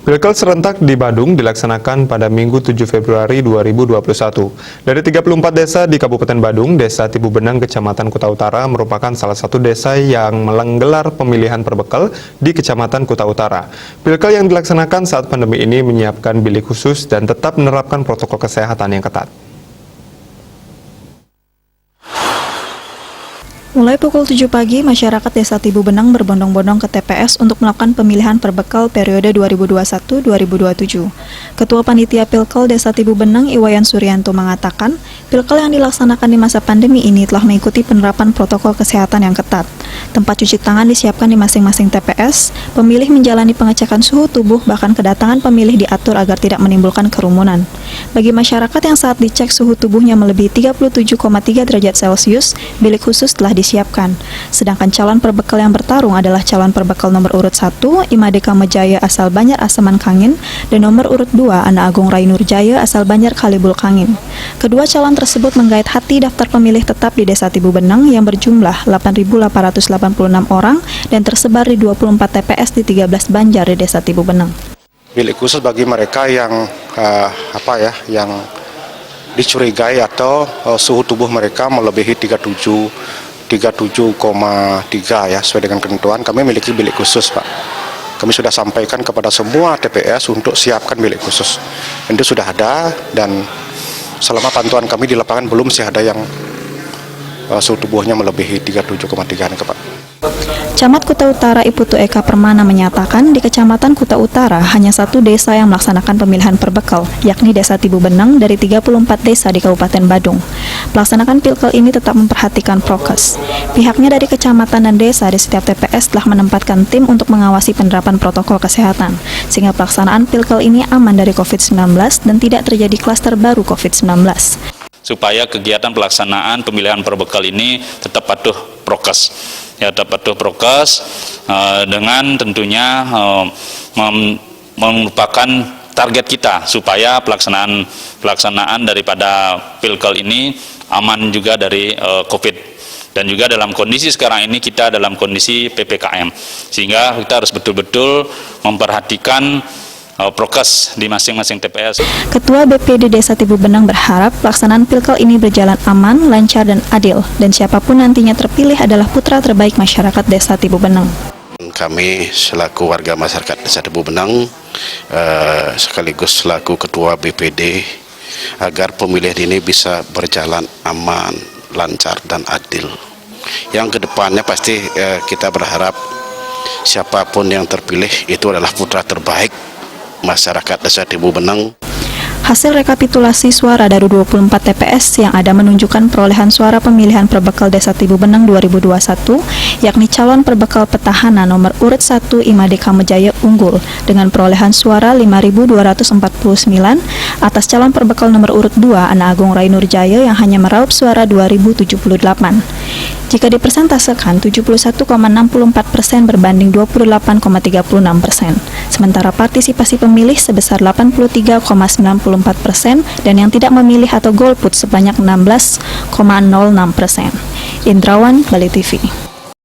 Pilkal serentak di Badung dilaksanakan pada Minggu 7 Februari 2021. Dari 34 desa di Kabupaten Badung, Desa Tibubenang, Kecamatan Kuta Utara merupakan salah satu desa yang menggelar pemilihan perbekal di Kecamatan Kuta Utara. Pilkal yang dilaksanakan saat pandemi ini menyiapkan bilik khusus dan tetap menerapkan protokol kesehatan yang ketat. Mulai pukul 7 pagi, masyarakat Desa Tibubenang berbondong-bondong ke TPS untuk melakukan pemilihan perbekal periode 2021-2027. Ketua Panitia Pilkal Desa Tibubenang, Iwayan Suryanto, mengatakan, Pilkal yang dilaksanakan di masa pandemi ini telah mengikuti penerapan protokol kesehatan yang ketat. Tempat cuci tangan disiapkan di masing-masing TPS, pemilih menjalani pengecekan suhu tubuh, bahkan kedatangan pemilih diatur agar tidak menimbulkan kerumunan. Bagi masyarakat yang saat dicek suhu tubuhnya melebihi 37,3 derajat Celcius, bilik khusus telah disiapkan. Sedangkan calon perbekal yang bertarung adalah calon perbekal nomor urut 1, Imade Kamejaya asal Banjar Asaman Kangin, dan nomor urut 2, Ana Agung Rainurjaya asal Banjar Kalibul Kangin. Kedua calon tersebut menggait hati daftar pemilih tetap di Desa Tibubenang yang berjumlah 8.886 orang dan tersebar di 24 TPS di 13 Banjar di Desa Tibubenang. Bilik khusus bagi mereka yang yang dicurigai atau suhu tubuh mereka melebihi 37,3 ya, sesuai dengan ketentuan. Kami memiliki bilik khusus, Pak. Kami sudah sampaikan kepada semua TPS untuk siapkan bilik khusus. Itu sudah ada, dan selama pantauan kami di lapangan belum sih ada yang suhu tubuhnya melebihi 37,3 nih, Pak. Camat Kuta Utara Iputu Eka Permana menyatakan di Kecamatan Kuta Utara hanya satu desa yang melaksanakan pemilihan perbekal, yakni Desa Tibubenang dari 34 desa di Kabupaten Badung. Pelaksanaan Pilkal ini tetap memperhatikan prokes. Pihaknya dari kecamatan dan desa di setiap TPS telah menempatkan tim untuk mengawasi penerapan protokol kesehatan, sehingga pelaksanaan Pilkal ini aman dari COVID-19 dan tidak terjadi klaster baru COVID-19. Supaya kegiatan pelaksanaan pemilihan perbekal ini tetap patuh prokes. Ya, tetap patuh prokes dengan tentunya merupakan target kita supaya pelaksanaan daripada Pilkal ini aman juga dari COVID. Dan juga dalam kondisi sekarang ini kita dalam kondisi PPKM, sehingga kita harus betul-betul memperhatikan prokes di masing-masing TPS. Ketua BPD Desa Tibubenang berharap pelaksanaan Pilkal ini berjalan aman, lancar, dan adil, dan siapapun nantinya terpilih adalah putra terbaik masyarakat Desa Tibubenang. Kami selaku warga masyarakat Desa Tibubenang sekaligus selaku Ketua BPD agar pemilihan ini bisa berjalan aman, lancar, dan adil. Yang kedepannya pasti kita berharap siapapun yang terpilih itu adalah putra terbaik masyarakat Desa Tibubenang. Hasil rekapitulasi suara dari 24 TPS yang ada menunjukkan perolehan suara pemilihan perbekal Desa Tibubenang 2021, yakni calon perbekal petahana nomor urut 1 Imade Kamejaya unggul dengan perolehan suara 5.249 atas calon perbekal nomor urut 2 Ana Agung Rainurjaya yang hanya meraup suara 2.078. Jika dipersentasekan, 71,64% berbanding 28,36%. Sementara partisipasi pemilih sebesar 83,94% dan yang tidak memilih atau golput sebanyak 16,06%. Indrawan, Bali TV.